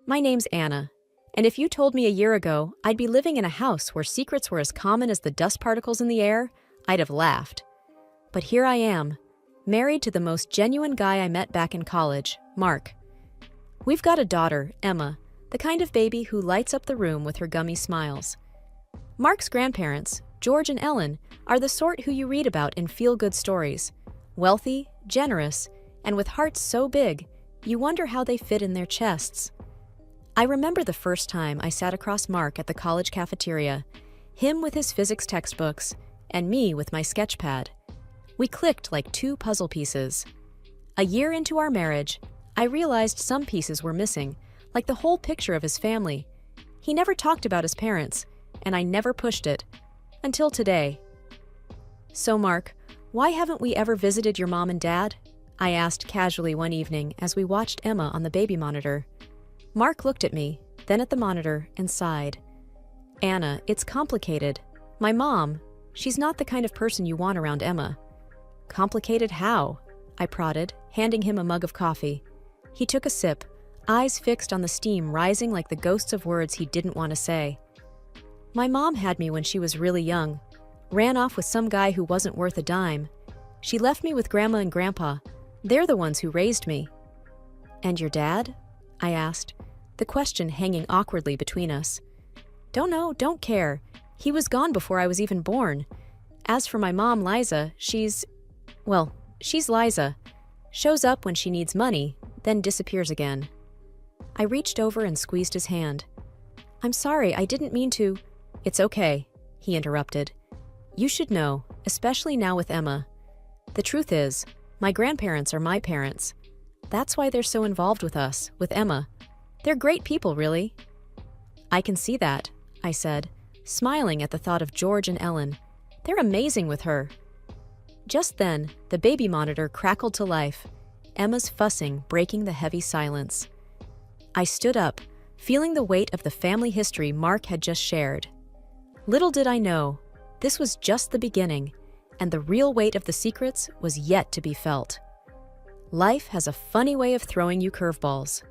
My name's Anna, and if you told me a year ago I'd be living in a house where secrets were as common as the dust particles in the air, I'd have laughed. But here I am, married to the most genuine guy I met back in college, Mark. We've got a daughter, Emma, the kind of baby who lights up the room with her gummy smiles. Mark's grandparents, George and Ellen, are the sort who you read about in feel-good stories. Wealthy, generous, and with hearts so big, you wonder how they fit in their chests. I remember the first time I sat across Mark at the college cafeteria, him with his physics textbooks, and me with my sketch pad. We clicked like two puzzle pieces. A year into our marriage, I realized some pieces were missing, like the whole picture of his family. He never talked about his parents, and I never pushed it. Until today. So, Mark, why haven't we ever visited your mom and dad? I asked casually one evening as we watched Emma on the baby monitor. Mark looked at me, then at the monitor, and sighed. Anna, it's complicated. My mom, she's not the kind of person you want around Emma. Complicated how? I prodded, handing him a mug of coffee. He took a sip, eyes fixed on the steam rising like the ghosts of words he didn't want to say. My mom had me when she was really young, ran off with some guy who wasn't worth a dime. She left me with Grandma and Grandpa. They're the ones who raised me. And your dad? I asked, the question hanging awkwardly between us. Don't know, don't care. He was gone before I was even born. As for my mom, Liza, she's Liza. Shows up when she needs money, then disappears again. I reached over and squeezed his hand. I'm sorry, I didn't mean to. It's okay, he interrupted. You should know, especially now with Emma. The truth is, my grandparents are my parents. That's why they're so involved with us, with Emma. They're great people, really. I can see that, I said, smiling at the thought of George and Ellen. They're amazing with her. Just then, the baby monitor crackled to life, Emma's fussing breaking the heavy silence. I stood up, feeling the weight of the family history Mark had just shared. Little did I know, this was just the beginning, and the real weight of the secrets was yet to be felt. Life has a funny way of throwing you curveballs.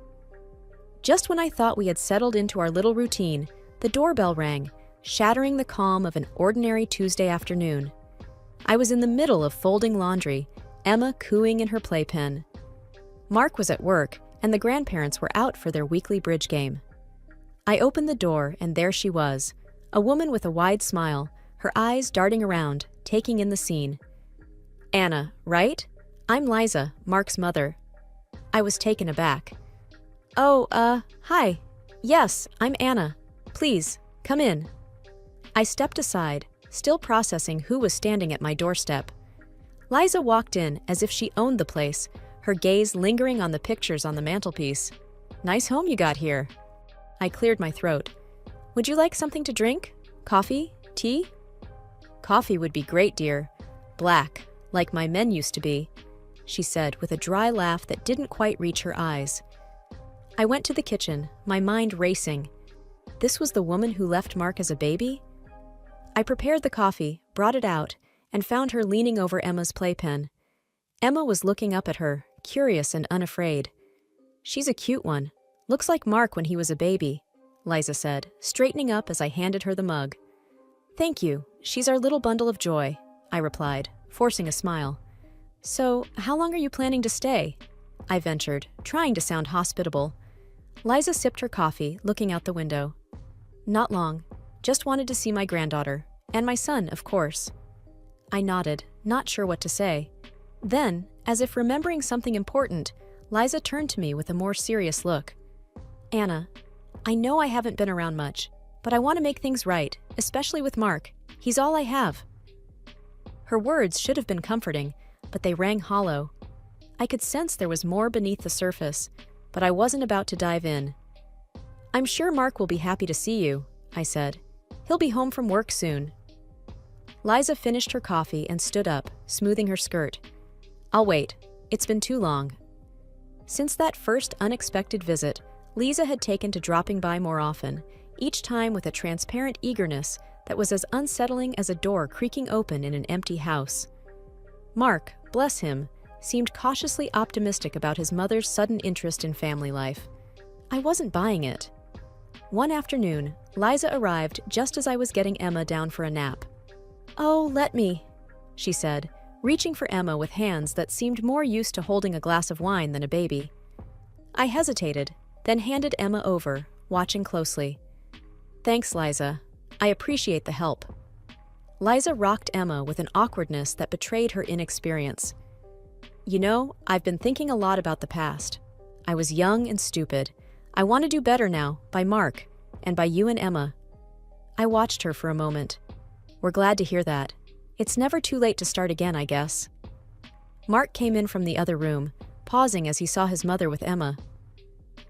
Just when I thought we had settled into our little routine, the doorbell rang, shattering the calm of an ordinary Tuesday afternoon. I was in the middle of folding laundry, Emma cooing in her playpen. Mark was at work, and the grandparents were out for their weekly bridge game. I opened the door, and there she was, a woman with a wide smile, her eyes darting around, taking in the scene. Anna, right? I'm Liza, Mark's mother. I was taken aback. Hi. Yes, I'm Anna. Please, come in. I stepped aside, still processing who was standing at my doorstep. Liza walked in as if she owned the place, her gaze lingering on the pictures on the mantelpiece. Nice home you got here. I cleared my throat. Would you like something to drink? Coffee? Tea? Coffee would be great, dear. Black, like my men used to be, she said with a dry laugh that didn't quite reach her eyes. I went to the kitchen, my mind racing. This was the woman who left Mark as a baby? I prepared the coffee, brought it out, and found her leaning over Emma's playpen. Emma was looking up at her, curious and unafraid. She's a cute one. Looks like Mark when he was a baby, Liza said, straightening up as I handed her the mug. Thank you. She's our little bundle of joy, I replied, forcing a smile. So, how long are you planning to stay? I ventured, trying to sound hospitable. Liza sipped her coffee, looking out the window. Not long. Just wanted to see my granddaughter. And my son, of course. I nodded, not sure what to say. Then, as if remembering something important, Liza turned to me with a more serious look. Anna, I know I haven't been around much, but I want to make things right, especially with Mark. He's all I have. Her words should have been comforting, but they rang hollow. I could sense there was more beneath the surface, but I wasn't about to dive in. I'm sure Mark will be happy to see you, I said. He'll be home from work soon. Liza finished her coffee and stood up, smoothing her skirt. I'll wait. It's been too long. Since that first unexpected visit, Liza had taken to dropping by more often, each time with a transparent eagerness that was as unsettling as a door creaking open in an empty house. Mark, bless him, seemed cautiously optimistic about his mother's sudden interest in family life. I wasn't buying it. One afternoon, Liza arrived just as I was getting Emma down for a nap. "Oh, let me," she said, reaching for Emma with hands that seemed more used to holding a glass of wine than a baby. I hesitated, then handed Emma over, watching closely. "Thanks, Liza. I appreciate the help." Liza rocked Emma with an awkwardness that betrayed her inexperience. "You know, I've been thinking a lot about the past. I was young and stupid. I want to do better now, by Mark, and by you and Emma." I watched her for a moment. "We're glad to hear that. It's never too late to start again, I guess." Mark came in from the other room, pausing as he saw his mother with Emma.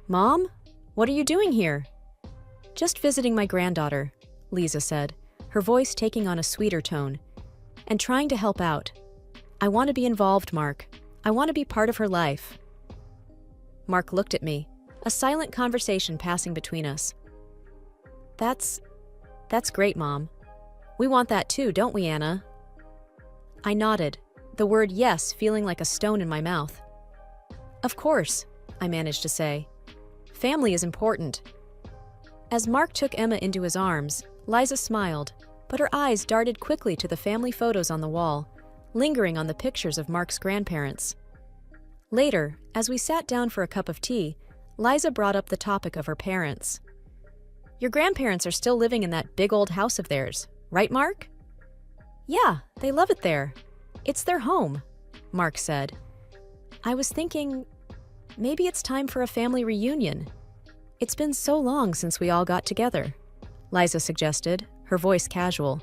"Mom? What are you doing here?" "Just visiting my granddaughter," Liza said, her voice taking on a sweeter tone. "And trying to help out. I want to be involved, Mark. I want to be part of her life." Mark looked at me, a silent conversation passing between us. That's great, Mom. We want that too, don't we, Anna?" I nodded, the word yes feeling like a stone in my mouth. "Of course," I managed to say. "Family is important." As Mark took Emma into his arms, Liza smiled, but her eyes darted quickly to the family photos on the wall, lingering on the pictures of Mark's grandparents. Later, as we sat down for a cup of tea, Liza brought up the topic of her parents. "Your grandparents are still living in that big old house of theirs, right, Mark?" "Yeah, they love it there. It's their home," Mark said. "I was thinking, maybe it's time for a family reunion. It's been so long since we all got together," Liza suggested, her voice casual.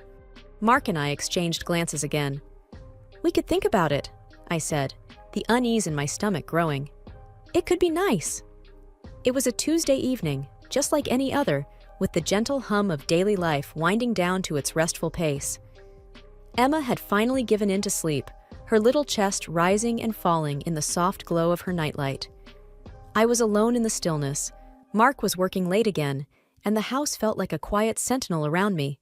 Mark and I exchanged glances again. "We could think about it," I said, the unease in my stomach growing. "It could be nice." It was a Tuesday evening, just like any other, with the gentle hum of daily life winding down to its restful pace. Emma had finally given in to sleep, her little chest rising and falling in the soft glow of her nightlight. I was alone in the stillness. Mark was working late again, and the house felt like a quiet sentinel around me.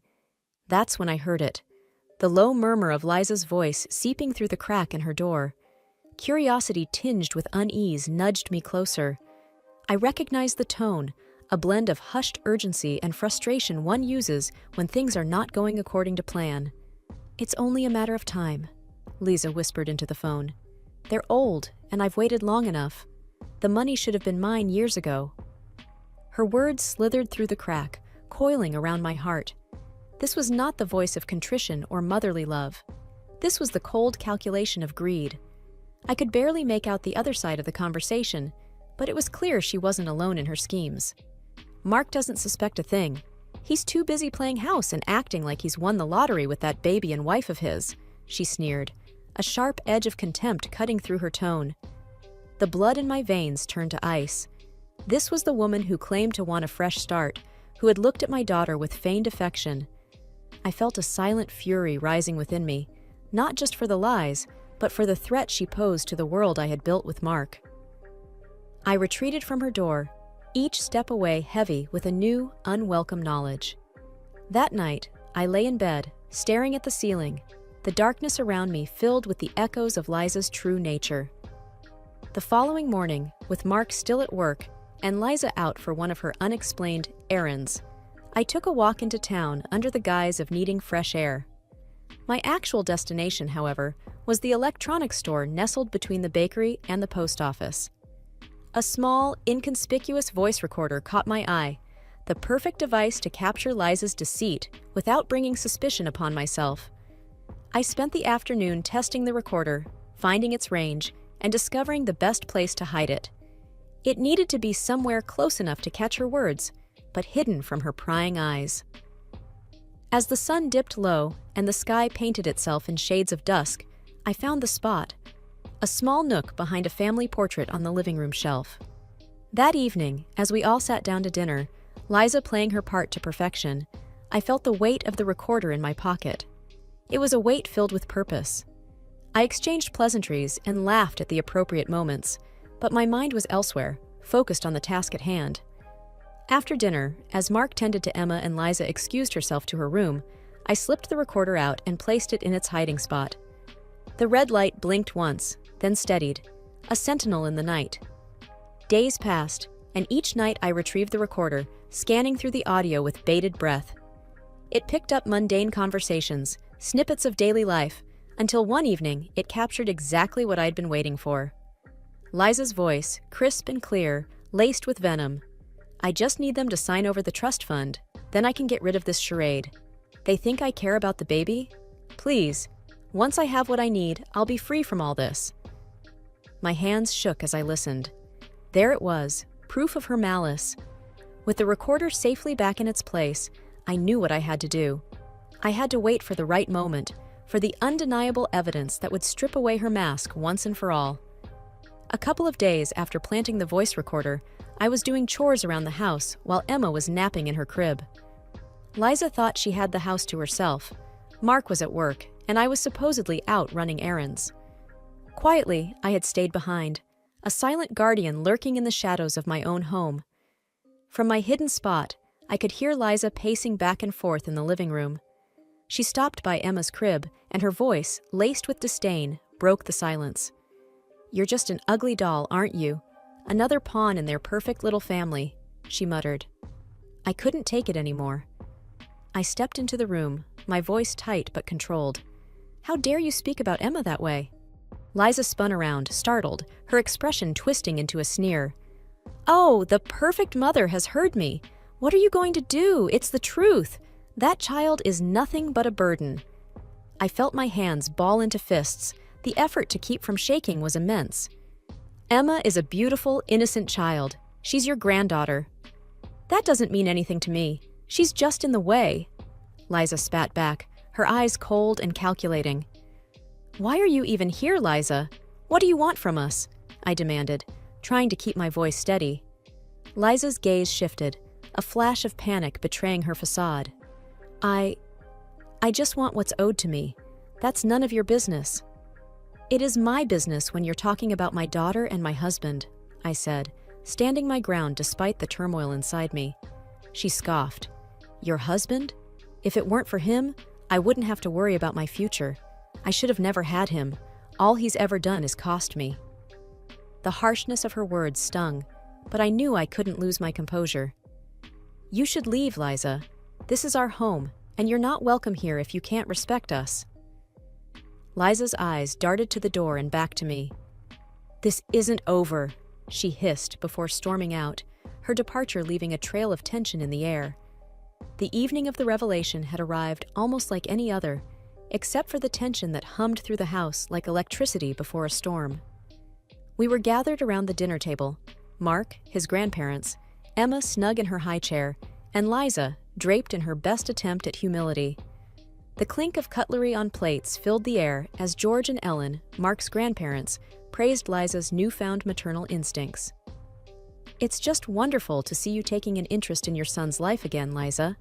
That's when I heard it, the low murmur of Liza's voice seeping through the crack in her door. Curiosity tinged with unease nudged me closer. I recognized the tone, a blend of hushed urgency and frustration one uses when things are not going according to plan. "It's only a matter of time," Liza whispered into the phone. "They're old, and I've waited long enough. The money should have been mine years ago." Her words slithered through the crack, coiling around my heart. This was not the voice of contrition or motherly love. This was the cold calculation of greed. I could barely make out the other side of the conversation, but it was clear she wasn't alone in her schemes. "Mark doesn't suspect a thing. He's too busy playing house and acting like he's won the lottery with that baby and wife of his," she sneered, a sharp edge of contempt cutting through her tone. The blood in my veins turned to ice. This was the woman who claimed to want a fresh start, who had looked at my daughter with feigned affection. I felt a silent fury rising within me, not just for the lies, but for the threat she posed to the world I had built with Mark. I retreated from her door, each step away heavy with a new, unwelcome knowledge. That night, I lay in bed, staring at the ceiling, the darkness around me filled with the echoes of Liza's true nature. The following morning, with Mark still at work and Liza out for one of her unexplained errands, I took a walk into town under the guise of needing fresh air. My actual destination, however, was the electronics store nestled between the bakery and the post office. A small, inconspicuous voice recorder caught my eye, the perfect device to capture Liza's deceit without bringing suspicion upon myself. I spent the afternoon testing the recorder, finding its range, and discovering the best place to hide it. It needed to be somewhere close enough to catch her words, but hidden from her prying eyes. As the sun dipped low and the sky painted itself in shades of dusk, I found the spot, a small nook behind a family portrait on the living room shelf. That evening, as we all sat down to dinner, Liza playing her part to perfection, I felt the weight of the recorder in my pocket. It was a weight filled with purpose. I exchanged pleasantries and laughed at the appropriate moments, but my mind was elsewhere, focused on the task at hand. After dinner, as Mark tended to Emma and Liza excused herself to her room, I slipped the recorder out and placed it in its hiding spot. The red light blinked once, then steadied, a sentinel in the night. Days passed, and each night I retrieved the recorder, scanning through the audio with bated breath. It picked up mundane conversations, snippets of daily life, until one evening it captured exactly what I'd been waiting for. Liza's voice, crisp and clear, laced with venom. "I just need them to sign over the trust fund, then I can get rid of this charade. They think I care about the baby? Please, once I have what I need, I'll be free from all this." My hands shook as I listened. There it was, proof of her malice. With the recorder safely back in its place, I knew what I had to do. I had to wait for the right moment, for the undeniable evidence that would strip away her mask once and for all. A couple of days after planting the voice recorder, I was doing chores around the house while Emma was napping in her crib. Liza thought she had the house to herself. Mark was at work, and I was supposedly out running errands. Quietly, I had stayed behind, a silent guardian lurking in the shadows of my own home. From my hidden spot, I could hear Liza pacing back and forth in the living room. She stopped by Emma's crib, and her voice, laced with disdain, broke the silence. "You're just an ugly doll, aren't you? Another pawn in their perfect little family," she muttered. I couldn't take it anymore. I stepped into the room, my voice tight but controlled. "How dare you speak about Emma that way?" Liza spun around, startled, her expression twisting into a sneer. "Oh, the perfect mother has heard me. What are you going to do? It's the truth. That child is nothing but a burden." I felt my hands ball into fists. The effort to keep from shaking was immense. "Emma is a beautiful, innocent child. She's your granddaughter." "That doesn't mean anything to me. She's just in the way." Liza spat back, her eyes cold and calculating. "Why are you even here, Liza? What do you want from us?" I demanded, trying to keep my voice steady. Liza's gaze shifted, a flash of panic betraying her facade. I just want what's owed to me. That's none of your business." "It is my business when you're talking about my daughter and my husband," I said, standing my ground despite the turmoil inside me. She scoffed. "Your husband? If it weren't for him, I wouldn't have to worry about my future. I should have never had him. All he's ever done is cost me." The harshness of her words stung, but I knew I couldn't lose my composure. "You should leave, Liza. This is our home, and you're not welcome here if you can't respect us." Liza's eyes darted to the door and back to me. "This isn't over," she hissed before storming out, her departure leaving a trail of tension in the air. The evening of the revelation had arrived almost like any other, except for the tension that hummed through the house like electricity before a storm. We were gathered around the dinner table, Mark, his grandparents, Emma snug in her high chair, and Liza, draped in her best attempt at humility. The clink of cutlery on plates filled the air as George and Ellen, Mark's grandparents, praised Liza's newfound maternal instincts. "It's just wonderful to see you taking an interest in your son's life again, Liza,"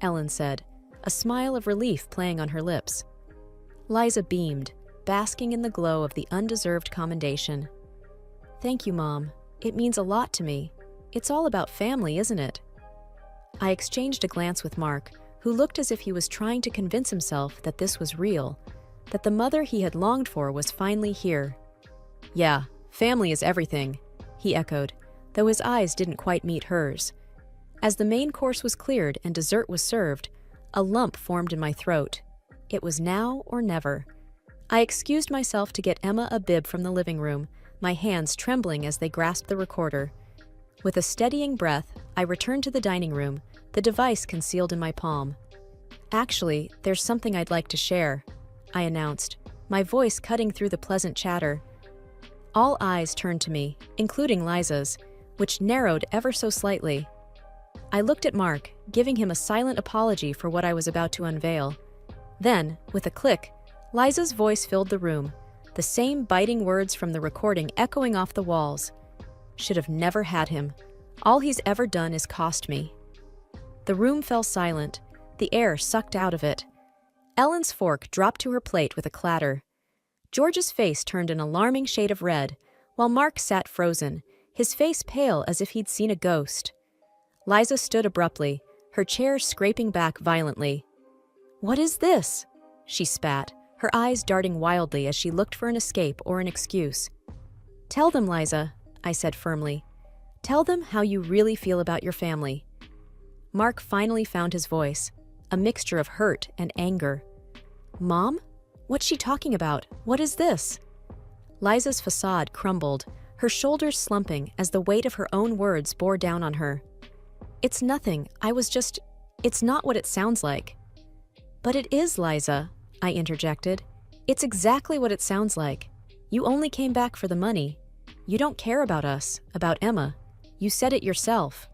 Ellen said, a smile of relief playing on her lips. Liza beamed, basking in the glow of the undeserved commendation. "Thank you, Mom. It means a lot to me. It's all about family, isn't it?" I exchanged a glance with Mark, who looked as if he was trying to convince himself that this was real, that the mother he had longed for was finally here. "Yeah, family is everything," he echoed, though his eyes didn't quite meet hers. As the main course was cleared and dessert was served, a lump formed in my throat. It was now or never. I excused myself to get Emma a bib from the living room, my hands trembling as they grasped the recorder. With a steadying breath, I returned to the dining room, the device concealed in my palm. "Actually, there's something I'd like to share," I announced, my voice cutting through the pleasant chatter. All eyes turned to me, including Liza's, which narrowed ever so slightly. I looked at Mark, giving him a silent apology for what I was about to unveil. Then, with a click, Liza's voice filled the room, the same biting words from the recording echoing off the walls. "Should have never had him. All he's ever done is cost me." The room fell silent, the air sucked out of it. Ellen's fork dropped to her plate with a clatter. George's face turned an alarming shade of red, while Mark sat frozen, his face pale as if he'd seen a ghost. Liza stood abruptly, her chair scraping back violently. "What is this?" she spat, her eyes darting wildly as she looked for an escape or an excuse. "Tell them, Liza," I said firmly. Tell them how you really feel about your family. Mark finally found his voice, a mixture of hurt and anger. Mom? What's she talking about? What is this? Liza's facade crumbled, her shoulders slumping as the weight of her own words bore down on her. It's nothing, it's not what it sounds like. But it is, Liza, I interjected. It's exactly what it sounds like. You only came back for the money. You don't care about us, about Emma. You said it yourself.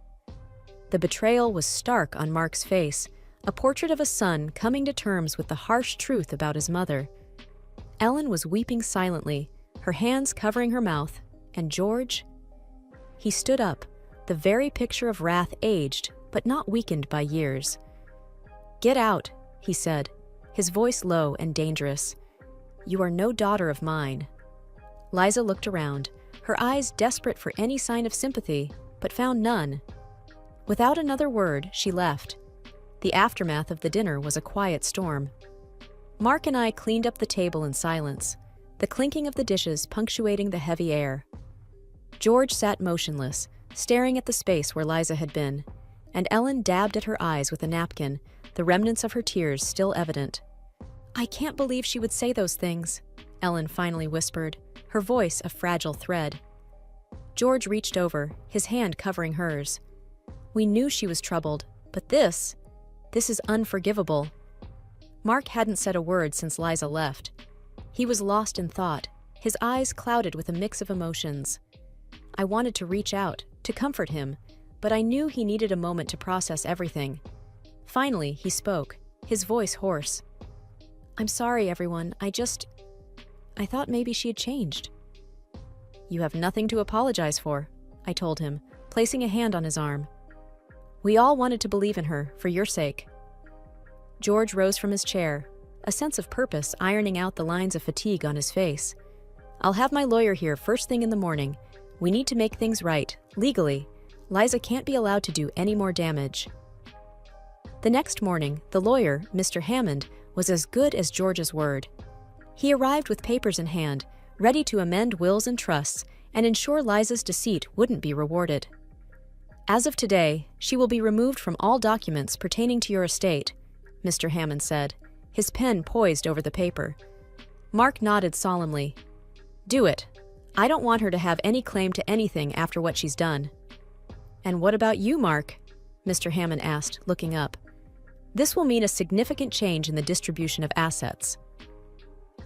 The betrayal was stark on Mark's face, a portrait of a son coming to terms with the harsh truth about his mother. Ellen was weeping silently, her hands covering her mouth, and George? He stood up, the very picture of wrath aged, but not weakened by years. Get out, he said, his voice low and dangerous. You are no daughter of mine. Liza looked around, her eyes desperate for any sign of sympathy, but found none. Without another word, she left. The aftermath of the dinner was a quiet storm. Mark and I cleaned up the table in silence, the clinking of the dishes punctuating the heavy air. George sat motionless, staring at the space where Liza had been, and Ellen dabbed at her eyes with a napkin, the remnants of her tears still evident. I can't believe she would say those things, Ellen finally whispered, her voice a fragile thread. George reached over, his hand covering hers. We knew she was troubled, but this is unforgivable. Mark hadn't said a word since Liza left. He was lost in thought, his eyes clouded with a mix of emotions. I wanted to reach out, to comfort him, but I knew he needed a moment to process everything. Finally, he spoke, his voice hoarse. I'm sorry, everyone. I thought maybe she had changed. You have nothing to apologize for, I told him, placing a hand on his arm. We all wanted to believe in her, for your sake. George rose from his chair, a sense of purpose ironing out the lines of fatigue on his face. I'll have my lawyer here first thing in the morning. We need to make things right, legally. Liza can't be allowed to do any more damage. The next morning, the lawyer, Mr. Hammond, was as good as George's word. He arrived with papers in hand, ready to amend wills and trusts and ensure Liza's deceit wouldn't be rewarded. As of today, she will be removed from all documents pertaining to your estate, Mr. Hammond said, his pen poised over the paper. Mark nodded solemnly. Do it. I don't want her to have any claim to anything after what she's done. And what about you, Mark? Mr. Hammond asked, looking up. This will mean a significant change in the distribution of assets.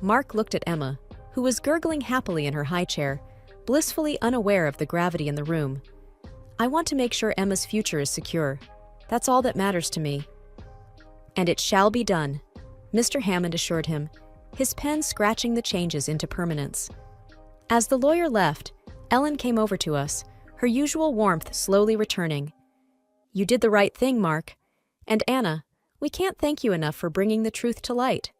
Mark looked at Emma, who was gurgling happily in her high chair, blissfully unaware of the gravity in the room. I want to make sure Emma's future is secure. That's all that matters to me. And it shall be done, Mr. Hammond assured him, his pen scratching the changes into permanence. As the lawyer left, Ellen came over to us, her usual warmth slowly returning. You did the right thing, Mark. And Anna, we can't thank you enough for bringing the truth to light.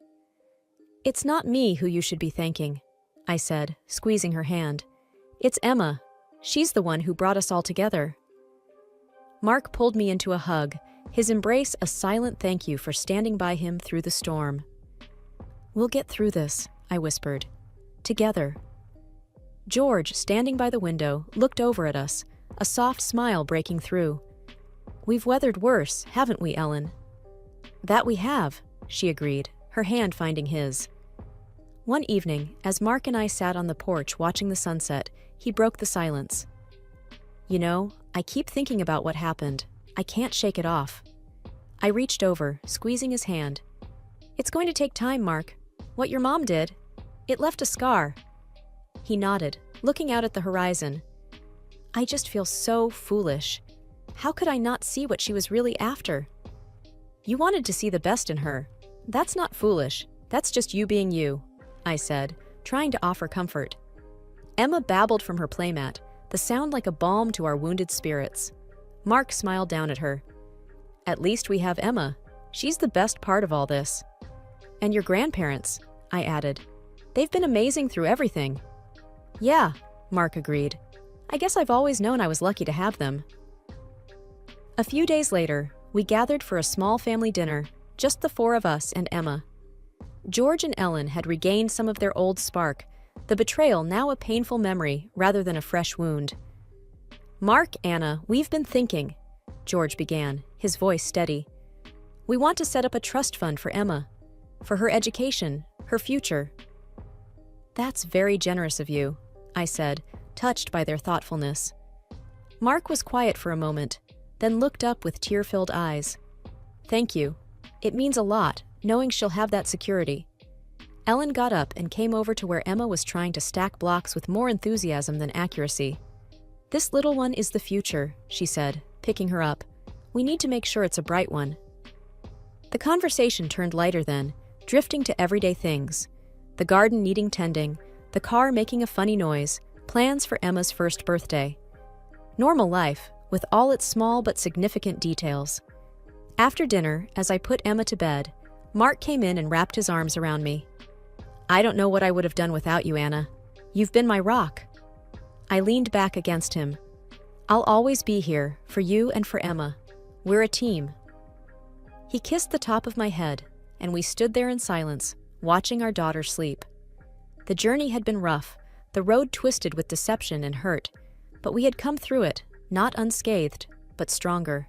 It's not me who you should be thanking, I said, squeezing her hand. It's Emma. She's the one who brought us all together. Mark pulled me into a hug, his embrace a silent thank you for standing by him through the storm. We'll get through this, I whispered. Together. George, standing by the window, looked over at us, a soft smile breaking through. We've weathered worse, haven't we, Ellen? That we have, she agreed, her hand finding his. One evening, as Mark and I sat on the porch watching the sunset, he broke the silence. You know, I keep thinking about what happened. I can't shake it off. I reached over, squeezing his hand. It's going to take time, Mark. What your mom did, it left a scar. He nodded, looking out at the horizon. I just feel so foolish. How could I not see what she was really after? You wanted to see the best in her. That's not foolish. That's just you being you, I said, trying to offer comfort. Emma babbled from her playmat, the sound like a balm to our wounded spirits. Mark smiled down at her. At least we have Emma. She's the best part of all this. And your grandparents, I added. They've been amazing through everything. Yeah, Mark agreed. I guess I've always known I was lucky to have them. A few days later, we gathered for a small family dinner, just the four of us and Emma. George and Ellen had regained some of their old spark, the betrayal now a painful memory rather than a fresh wound. "Mark, Anna, we've been thinking," George began, his voice steady. "We want to set up a trust fund for Emma, for her education, her future." "That's very generous of you," I said, touched by their thoughtfulness. Mark was quiet for a moment, then looked up with tear-filled eyes. "Thank you. It means a lot, knowing she'll have that security." Ellen got up and came over to where Emma was trying to stack blocks with more enthusiasm than accuracy. "This little one is the future," she said, picking her up. "We need to make sure it's a bright one." The conversation turned lighter then, drifting to everyday things. The garden needing tending, the car making a funny noise, plans for Emma's first birthday. Normal life, with all its small but significant details. After dinner, as I put Emma to bed, Mark came in and wrapped his arms around me. "I don't know what I would have done without you, Anna. You've been my rock." I leaned back against him. "I'll always be here, for you and for Emma. We're a team." He kissed the top of my head, and we stood there in silence, watching our daughter sleep. The journey had been rough, the road twisted with deception and hurt, but we had come through it, not unscathed, but stronger.